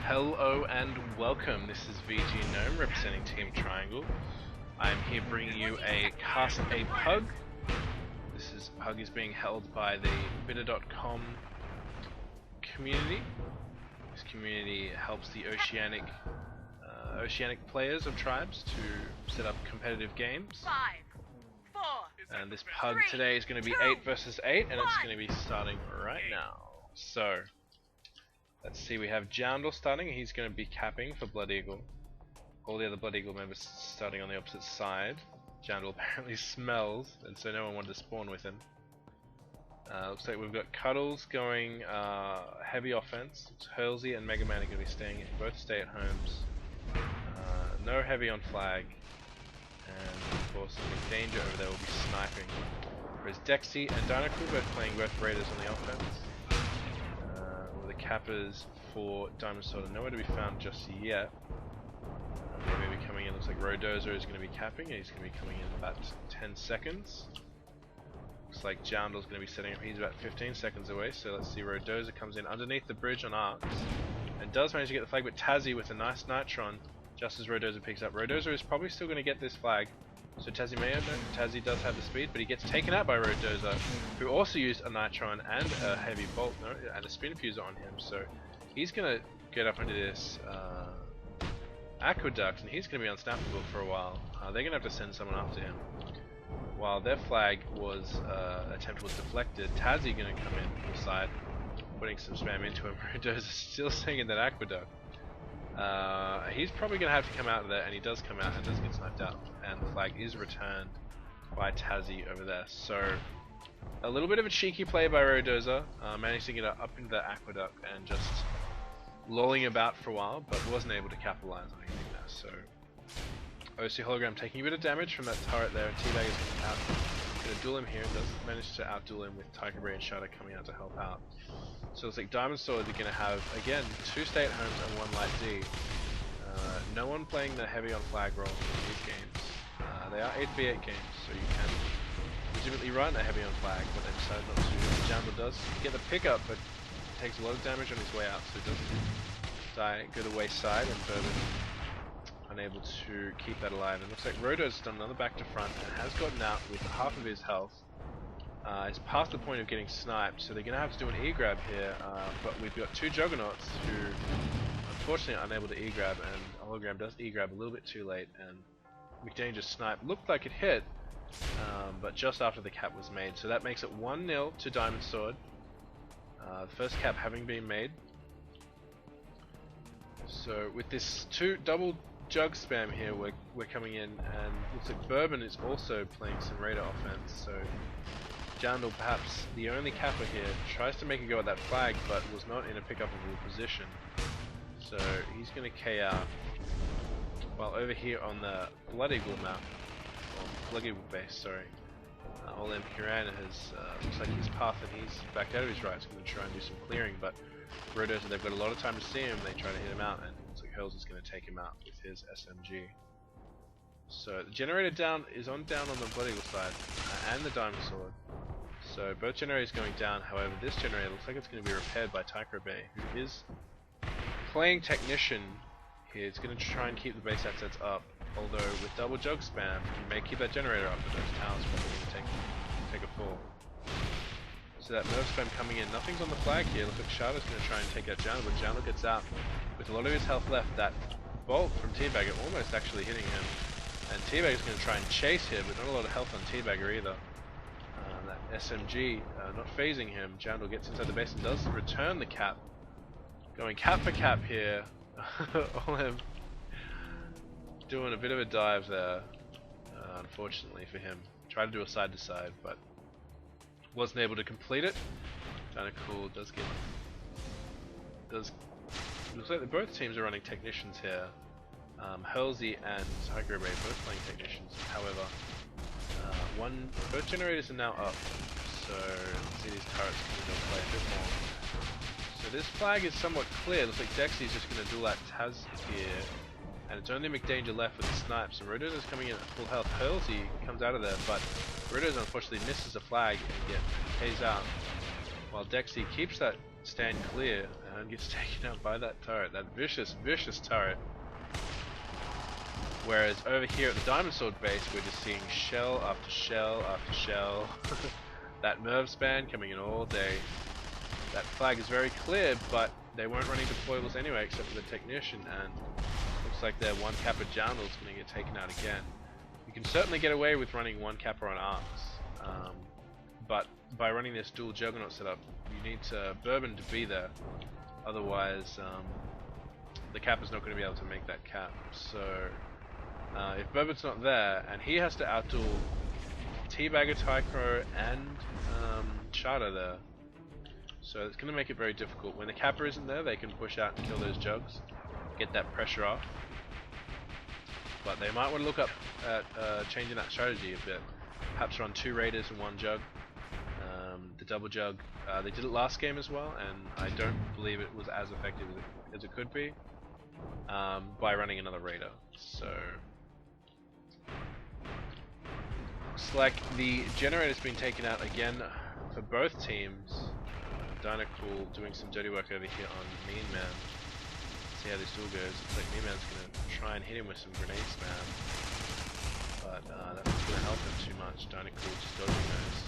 Hello and welcome. This is VGGnome representing Team Triangle. I'm here bringing you a cast a PUG. PUG is being held by the Bittah.com community. This community helps the oceanic players of tribes to set up competitive games. 5, 4, and this PUG 3, today is going to be 2, 8 versus 8, and it's going to be starting right now. So let's see, we have Joundle starting. He's going to be capping for Blood Eagle. All the other Blood Eagle members starting on the opposite side. Joundle apparently smells, and so no one wanted to spawn with him. Looks like we've got Cuddles going heavy offense. Hurlsy and Mega Man are going to be staying, both stay at homes. No heavy on flag, and of course Danger over there will be sniping. Whereas Dexy and Dinocool both playing both Raiders on the offense. The cappers for Diamond Sword are nowhere to be found just yet. They're going to be coming in. Looks like Rodozer is going to be capping, and he's going to be coming in about 10 seconds. Looks like Joundle's going to be setting up. He's about 15 seconds away, so let's see. Rodozer comes in underneath the bridge on Arcs and does manage to get the flag, but Tazzy with a nice Nitron just as Rodozer picks up. Rodozer is probably still going to get this flag, so Tazzy may have known. Tazzy does have the speed, but he gets taken out by Rodozer, who also used a Nitron and a heavy bolt, and a spin fuser on him. So he's going to get up into this aqueduct, and he's going to be unstoppable for a while. They're going to have to send someone after him. While their flag attempt was deflected, Tazzy going to come in from the side, putting some spam into him. Rodozer still staying in that aqueduct. He's probably going to have to come out of there, and he does come out and does get sniped out, and the flag is returned by Tazzy over there. So a little bit of a cheeky play by Rodozer, managed to get up into the aqueduct and just lolling about for a while, but wasn't able to capitalize on anything there. So OC Hologram taking a bit of damage from that turret there, and Teabag is going to duel him here, and does manage to outduel him with Tiger Brain and Shadow coming out to help out. So it's like Diamond Sword are going to have, again, 2 stay at homes and 1 light D. No one playing the heavy on flag role in these games. They are 8v8 games, so you can legitimately run a heavy on flag, but they decide not to. Joundle does get the pickup, but takes a lot of damage on his way out, so he doesn't die, go to wayside, and Bourbon unable to keep that alive. And looks like Rodo's done another back to front and has gotten out with half of his health. It's past the point of getting sniped, so they're going to have to do an E-grab here, but we've got 2 Juggernauts who unfortunately are unable to E-grab, and Hologram does E-grab a little bit too late, and McDanger's snipe looked like it hit, but just after the cap was made, so that makes it 1-0 to Diamond Sword. The first cap having been made. So with this double jug spam here, we're coming in, and looks like Bourbon is also playing some Raider offense. So Joundle, perhaps the only capper here, tries to make a go at that flag, but was not in a pick-upable position. So he's going to K out. While over here on the Blood Eagle map, or Blood Eagle base, sorry. Olim Hiran has, looks like his path, and he's back out of his right. He's going to try and do some clearing, but Rodozer, they've got a lot of time to see him. They try to hit him out, and it looks like Hurls is going to take him out with his SMG. So the generator down on the Blood Eagle side, and the Diamond Sword. So both generators going down. However, this generator looks like it's going to be repaired by Tycho Bay, who is playing Technician here. It's going to try and keep the base assets up. Although with double jug spam, you may keep that generator up, but those towers are probably going to take a fall. So that nerve spam coming in, nothing's on the flag here. Looks like Shadow's going to try and take out Joundle, but Joundle gets out with a lot of his health left. That bolt from Teabagger almost actually hitting him, and Teabagger's going to try and chase here, but not a lot of health on Teabagger either. That SMG not phasing him. Joundle gets inside the base and does return the cap. Going cap for cap here. Olim doing a bit of a dive there, unfortunately for him. Tried to do a side to side, but wasn't able to complete it. Dinocool looks like both teams are running Technicians here. Hurlsy and Tiger Ray both playing Technicians. However, both generators are now up, so let's see these turrets coming to play a bit more. So this flag is somewhat clear. Looks like Dexy's just going to duel that Taz here. And it's only McDanger left with the snipes, and Rodozer's coming in at full health. Hurlsy comes out of there, but Rodozer unfortunately misses a flag and K's out. While Dexy keeps that stand clear and gets taken out by that turret, that vicious turret. Whereas over here at the Diamond Sword base, we're just seeing shell after shell after shell. That Merv span coming in all day. That flag is very clear, but they weren't running deployables anyway except for the Technician, and looks like their one Kappa Joundle is going to get taken out again. You can certainly get away with running one Kappa on Arcs, but by running this dual Juggernaut setup, you need Bourbon to be there. Otherwise, the Kappa's not going to be able to make that cap. So, if Bourbon's not there, and he has to outduel Teabagger, Tycro, and Shada there. So it's going to make it very difficult. When the Kappa isn't there, they can push out and kill those Jugs, get that pressure off. But they might want to look up at changing that strategy a bit. Perhaps run 2 Raiders and 1 Jug. The double Jug, they did it last game as well, and I don't believe it was as effective as it could be by running another Raider. So looks like the generator's been taken out again for both teams. Dynacool doing some dirty work over here on Mean Man. See how this duel goes. Looks like Mean Man's going to try and hit him with some grenade spam, but that's not going to help him too much. Dynacool just dodging those,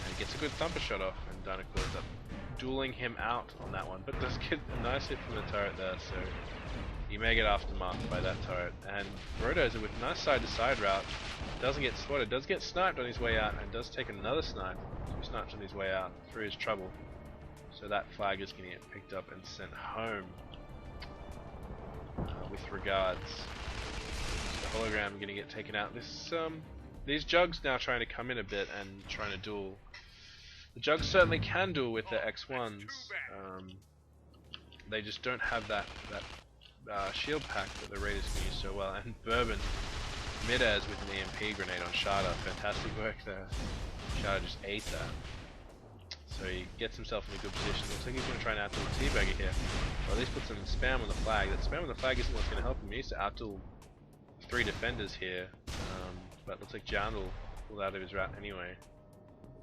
and he gets a good thumper shot off, and Dynacool ends up dueling him out on that one, but does get a nice hit from the turret there, so he may get aftermarked by that turret. And Rodozer with a nice side-to-side route, doesn't get spotted, does get sniped on his way out, and does take another snipe. 2 snipes on his way out through his trouble. So that flag is going to get picked up and sent home. With regards, the hologram going to get taken out. These Jugs now trying to come in a bit and trying to duel. The Jugs certainly can duel with their X1s. They just don't have that shield pack that the Raiders can use so well. And Bourbon mid-airs with an EMP grenade on Shada. Fantastic work there. Shada just ate that. So he gets himself in a good position. Looks like he's going to try and outduel Teabagger here. Or at least put some spam on the flag. That spam on the flag isn't what's going to help him. He needs to outduel 3 defenders here. But looks like Joundle pulled out of his route anyway.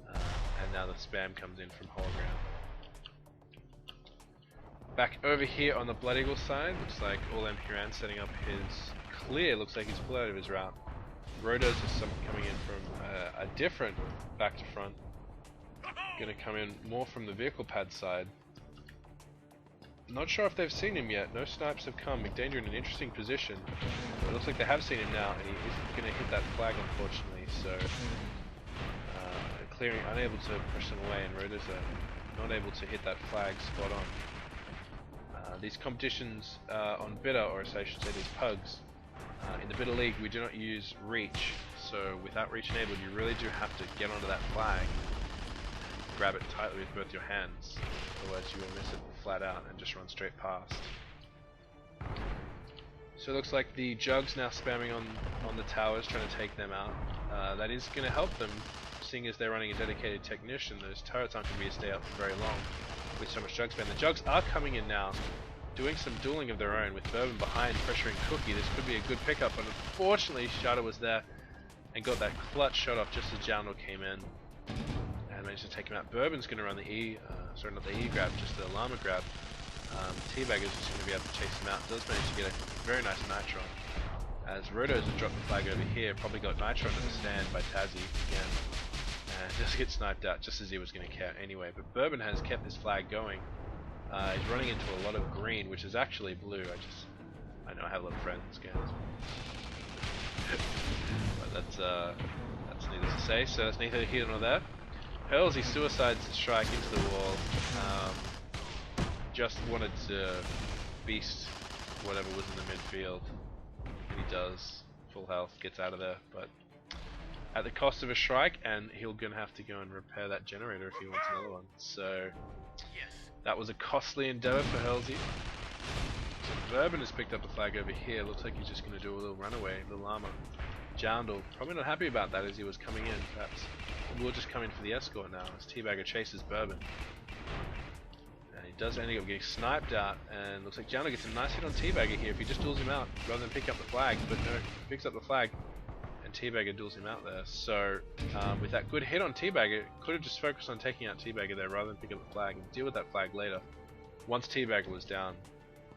And now the spam comes in from Hologram. Back over here on the Blood Eagle side, looks like All-M Huran setting up his clear. Looks like he's pulled out of his route. Rodos is coming in from a different back to front. Going to come in more from the vehicle pad side. Not sure if they've seen him yet. No snipes have come. McDanger in an interesting position. But it looks like they have seen him now, and he isn't going to hit that flag, unfortunately. So clearing, unable to push them away, and Rodos are not able to hit that flag spot on. These competitions on Bittah, or as I should say, these PUGs, in the Bittah League, we do not use reach. So without reach enabled, you really do have to get onto that flag. Grab it tightly with both your hands, otherwise you will miss it flat out and just run straight past. So it looks like the Jugs now spamming on the towers, trying to take them out. That is going to help them, seeing as they're running a dedicated Technician. Those turrets aren't going to be able to stay up for very long with so much Jug spam. The Jugs are coming in now, doing some dueling of their own, with Bourbon behind pressuring Cookie. This could be a good pickup, but unfortunately Shada was there and got that clutch shot off just as Joundle came in. Managed to take him out. Bourbon's going to run the sorry, not the E grab, just the Llama grab. Teabagger's just going to be able to chase him out. Does manage to get a very nice Nitron. As Rodos has dropped the flag over here, probably got Nitron to the stand by Tazzy again. And just gets sniped out just as he was going to care anyway. But Bourbon has kept this flag going. He's running into a lot of green, which is actually blue. I know I have a lot of friends, guys. But that's needless to say, so that's neither here nor there. Hurlsy suicides the strike into the wall. Just wanted to beast whatever was in the midfield. He does. Full health, gets out of there, but at the cost of a strike, and he'll gonna have to go and repair that generator if he wants another one. So that was a costly endeavor for Hurlsy. So Bourbon has picked up the flag over here. Looks like he's just gonna do a little runaway. The Llama. Joundle, probably not happy about that as he was coming in. Perhaps we'll just come in for the escort now as Teabagger chases Bourbon. And he does end up getting sniped out, and looks like Joundle gets a nice hit on Teabagger here if he just duels him out rather than pick up the flag. But no, he picks up the flag, and and Teabagger duels him out there. So with that good hit on Teabagger, could have just focused on taking out Teabagger there rather than pick up the flag and deal with that flag later. Once Teabagger was down,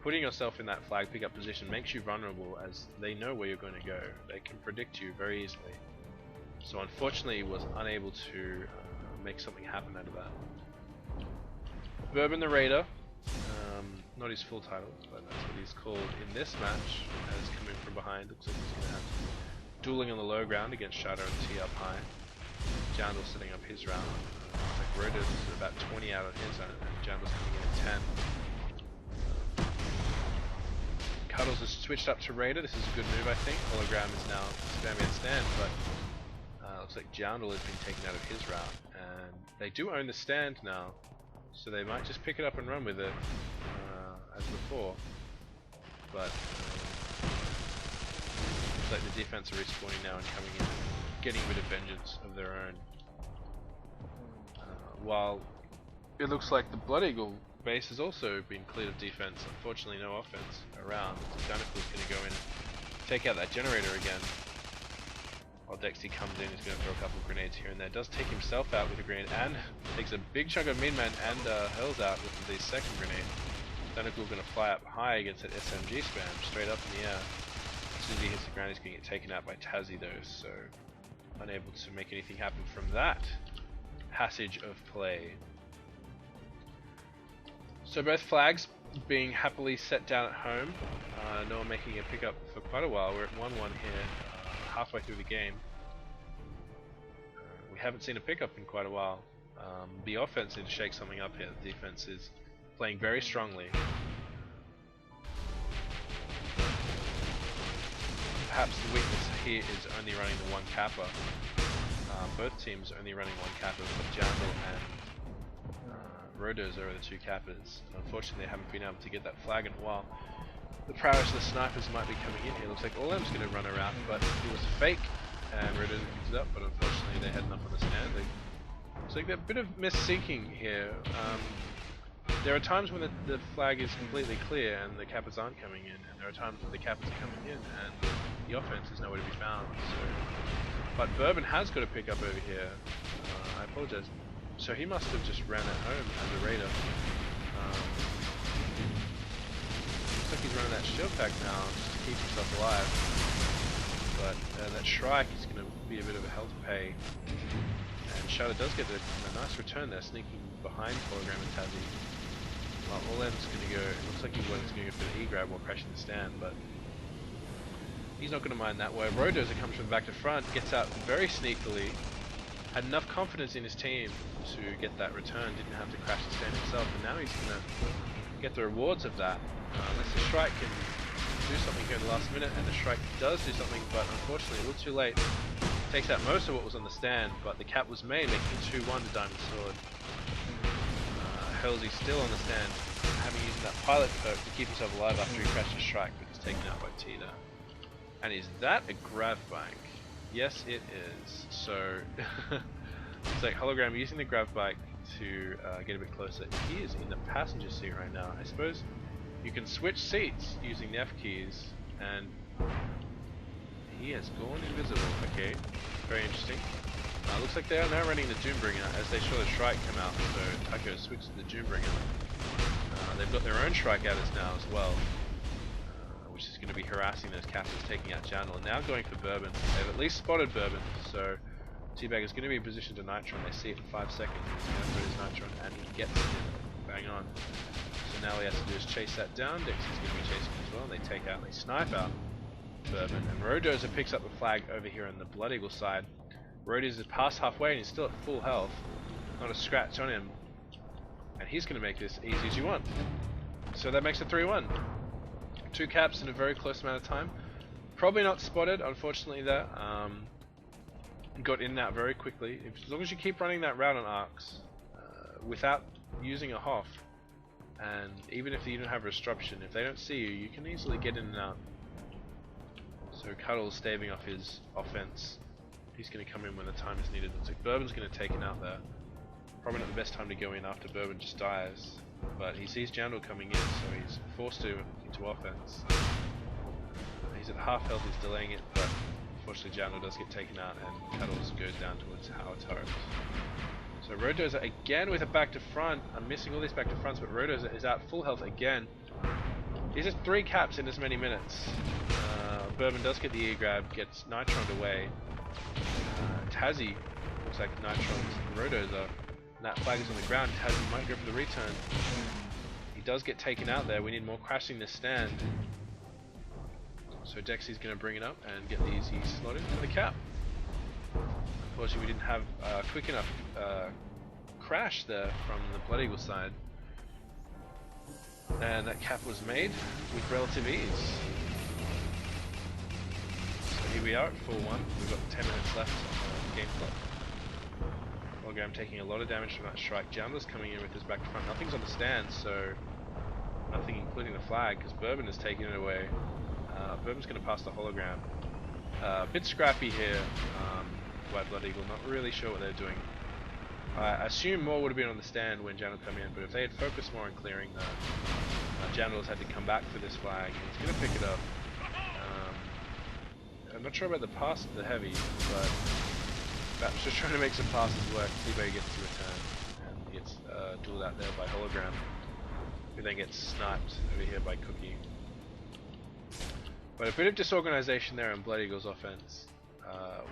putting yourself in that flag pickup position makes you vulnerable, as they know where you're going to go. They can predict you very easily. So unfortunately, he was unable to make something happen out of that. Bourbon the Raider, not his full title, but that's what he's called in this match, has come in from behind. Looks like he's going to have dueling on the low ground against Shadow and T up high. Jandal setting up his round. Like Rodos is about 20 out on his own, and Jandal's coming in at 10. Cuddles has switched up to Raider. This is a good move, I think. Hologram is now spamming at stand, but looks like Jandal has been taken out of his route, and they do own the stand now, so they might just pick it up and run with it as before. But looks like the defense are respawning now and coming in, getting a bit of vengeance of their own. While it looks like the Blood Eagle base has also been cleared of defense. Unfortunately, no offense around. Danicool's going to go in and take out that generator again. While Dexy comes in, he's going to throw a couple of grenades here and there. Does take himself out with a grenade and takes a big chunk of Midman and hurls out with the second grenade. Danicool's going to fly up high against that SMG spam, straight up in the air. As soon as he hits the ground, he's going to get taken out by Tazzy though, so unable to make anything happen from that passage of play. So both flags being happily set down at home. No one making a pickup for quite a while. We're at 1-1 here, halfway through the game. We haven't seen a pickup in quite a while. The offense needs to shake something up here. The defense is playing very strongly. Perhaps the weakness here is only running the one Kappa. Both teams are only running one Kappa, but Jandal and Rodos are the two Kappas. Unfortunately, they haven't been able to get that flag in a while. The prowess of the snipers might be coming in here. Looks like Olem's going to run around, but it was fake, and Rodos picks it up, but unfortunately they had enough on the stand. Looks like a bit of mis-syncing here. There are times when the flag is completely clear and the Kappas aren't coming in, and there are times when the Kappas are coming in and the offense is nowhere to be found. So, but Bourbon has got a pickup over here. I apologize. So he must have just ran at home as a raider. Looks like he's running that shield pack now just to keep himself alive. But that Shrike is going to be a bit of a hell to pay. And Shadow does get a nice return there, sneaking behind Hologram and Tazzy. Well, Olem's going to go, it looks like he was going to go for the E-grab while crashing the stand, but he's not going to mind that way. Rodoza comes from back to front, gets out very sneakily, had enough confidence in his team to get that return, didn't have to crash the stand himself, and now he's going to get the rewards of that. Unless the Shrike can do something here in the last minute, and the Shrike does do something, but unfortunately a little too late. Takes out most of what was on the stand, but the cap was made, making it 2-1 to Diamond Sword. Halsey's still on the stand, having used that pilot perk to keep himself alive after he crashed a Shrike, but he's taken out by Tita. And is that a grav bike? Yes, it is. So it's like Hologram using the grav bike to get a bit closer. He is in the passenger seat right now. I suppose you can switch seats using the F keys, and he has gone invisible. Okay, very interesting. Looks like they are now running the Doombringer as they saw the Shrike come out, so Taco switched to the Doombringer. They've got their own Shrike at us now as well, which is going to be harassing those captains, taking out Jandal, and now going for Bourbon. They've at least spotted Bourbon, so Teabag is going to be in position to Nitron. They see it in 5 seconds. He's going to put his Nitron, and he gets it. Bang on. So now all he has to do is chase that down. Dexy's going to be chasing as well, and they take out, they snipe out Bourbon. And Rodoza picks up the flag over here on the Blood Eagle side. Rodoza is past halfway, and he's still at full health. Not a scratch on him. And he's going to make this easy as you want. So that makes it 3-1. 2 caps in a very close amount of time. Probably not spotted, unfortunately, there. Got in and out very quickly. As long as you keep running that route on arcs, without using a HOF, and even if you don't have disruption, if they don't see you, you can easily get in and out. So Cuddle's staving off his offense. He's going to come in when the time is needed. Looks like Bourbon's going to take it out there. Probably not the best time to go in after Bourbon just dies. But he sees Jandal coming in, so he's forced to into offense. He's at half health, he's delaying it, but unfortunately Jano does get taken out and Cuddles goes down towards our turret. So Rodoza again with a back to front. I'm missing all these back to fronts, but Rodoza is out full health again. These are 3 caps in as many minutes. Bourbon does get the E grab, gets Nitroned away. Tazzy looks like Nitron's Rodoza. And that flag is on the ground. Tazzy might go for the return. He does get taken out there. We need more crashing this stand. So Dexy's going to bring it up and get the easy slot into the cap. Unfortunately, we didn't have quick enough crash there from the Blood Eagle side. And that cap was made with relative ease. So here we are at 4-1. We've got 10 minutes left on the game clock. Hologram taking a lot of damage from that strike. Jandler's coming in with his back to front. Nothing's on the stand, so nothing including the flag, because Bourbon has taken it away. Bourbon's going to pass the hologram. A bit scrappy here by Blood Eagle, not really sure what they're doing. I assume more would have been on the stand when Jandal came in, but if they had focused more on clearing that, Jandal's had to come back for this flag. He's going to pick it up. I'm not sure about the pass of the heavy, but perhaps just trying to make some passes work. T-Bay gets the return, and he gets dueled out there by hologram, who then gets sniped over here by Cookie. But a bit of disorganization there in Blood Eagle's offense,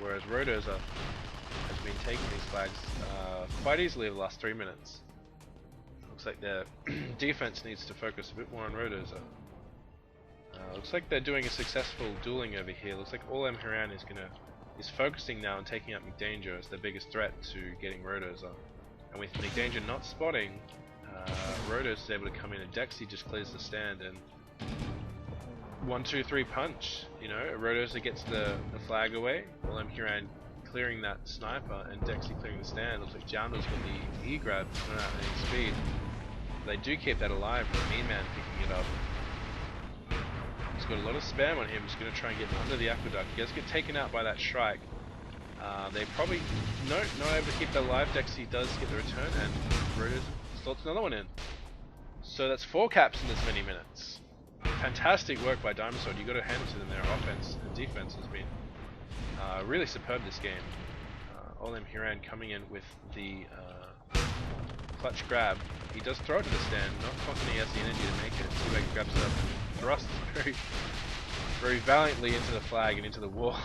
whereas Rodoza has been taking these flags quite easily over the last 3 minutes. Looks like their defense needs to focus a bit more on Rodoza. Looks like they're doing a successful dueling over here. Looks like All M Haran is focusing now on taking out McDanger as their biggest threat to getting Rodoza. And with McDanger not spotting, Rodoza is able to come in, and Dexy just clears the stand and 1, 2, 3 punch. You know, Rodoza gets the flag away. All M Haran clearing that sniper, and Dexy clearing the stand. Looks like Jandal's got the E grab, not out any speed. They do keep that alive with Mean Man picking it up. He's got a lot of spam on him. He's going to try and get under the aqueduct. He does get taken out by that strike. They probably not able to keep that alive. Dexy does get the return, and Rodoza slots another one in. So that's 4 caps in as many minutes. Fantastic work by Diamond Sword. You got to hand it to them. Their offense and defense has been really superb this game. All M Haran coming in with the clutch grab. He does throw it to the stand, not confident he has the energy to make it. T-Bag grabs it up and thrusts very valiantly into the flag and into the wall.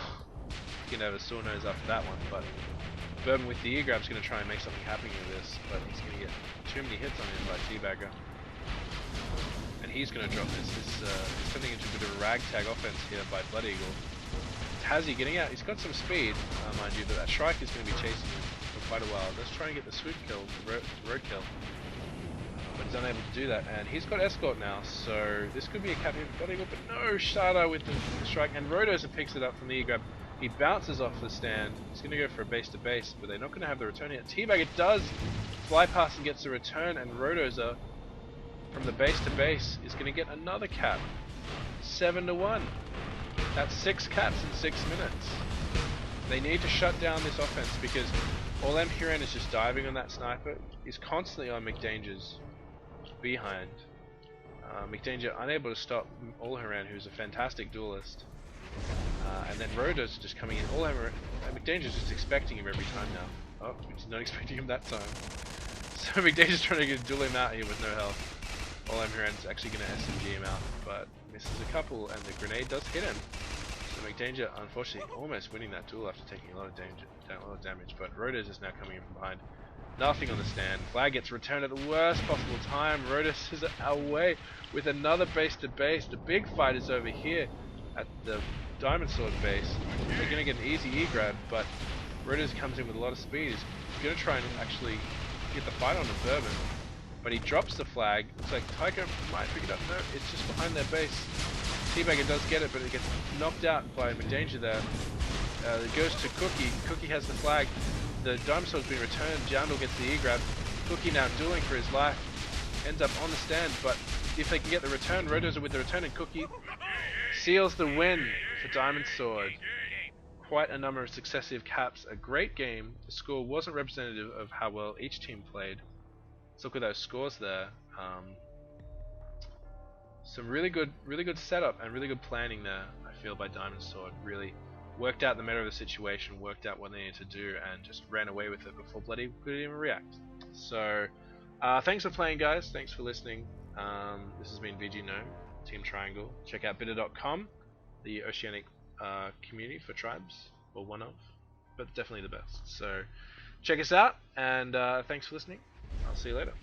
You can have a sore nose after that one, but Bourbon with the E grab is going to try and make something happen with this, but he's going to get too many hits on him by T-Bagger. And he's going to drop this. It's turning into a bit of a ragtag offense here by Blood Eagle. Tazzy getting out. He's got some speed, mind you, but that strike is going to be chasing him for quite a while. Let's try and get the swoop kill, the road kill. But he's unable to do that, and he's got escort now, so this could be a cap here for Blood Eagle, but no, Shada with the strike, and Rodoza picks it up from the E-grab. He bounces off the stand. He's going to go for a base to base, but they're not going to have the return yet. T-Bag does fly past and gets the return, and Rodoza from the base to base is going to get another cap. 7-1. That's 6 caps in 6 minutes. They need to shut down this offense because All M Haran is just diving on that sniper. He's constantly on McDanger's behind. McDanger unable to stop All Haran, who's a fantastic duelist. And then Rodoza just coming in. All Haran, McDanger's just expecting him every time now. Oh, he's not expecting him that time. So McDanger's trying to duel him out here with no health. All M Haran's actually going to SMG him out, but misses a couple, and the grenade does hit him. So McDanger, unfortunately, almost winning that duel after taking a lot of damage. But Rodoza is now coming in from behind. Nothing on the stand. Flag gets returned at the worst possible time. Rodoza is away with another base to base. The big fight is over here at the Diamond Sword base. They're going to get an easy E-grab, but Rodoza comes in with a lot of speed. He's going to try and actually get the fight on the Bourbon. But he drops the flag. Looks like Tycho might pick it up. No, it's just behind their base. T-Bagger does get it, but it gets knocked out by McDanger there. It goes to Cookie. Cookie has the flag. The Diamond Sword's been returned. Jandal gets the E-grab. Cookie now dueling for his life. Ends up on the stand, but if they can get the return, Rodoza with the return, and Cookie seals the win for Diamond Sword. Quite a number of successive caps. A great game. The score wasn't representative of how well each team played. Let's look at those scores there. Some really good setup and really good planning there, I feel, by Diamond Sword. Really worked out the meta of the situation, worked out what they needed to do, and just ran away with it before Bloody could even react. So, thanks for playing, guys. Thanks for listening. This has been VGGnome, Team Triangle. Check out Bittah.com, the oceanic community for tribes, or one of, but definitely the best. So, check us out, and thanks for listening. I'll see you later.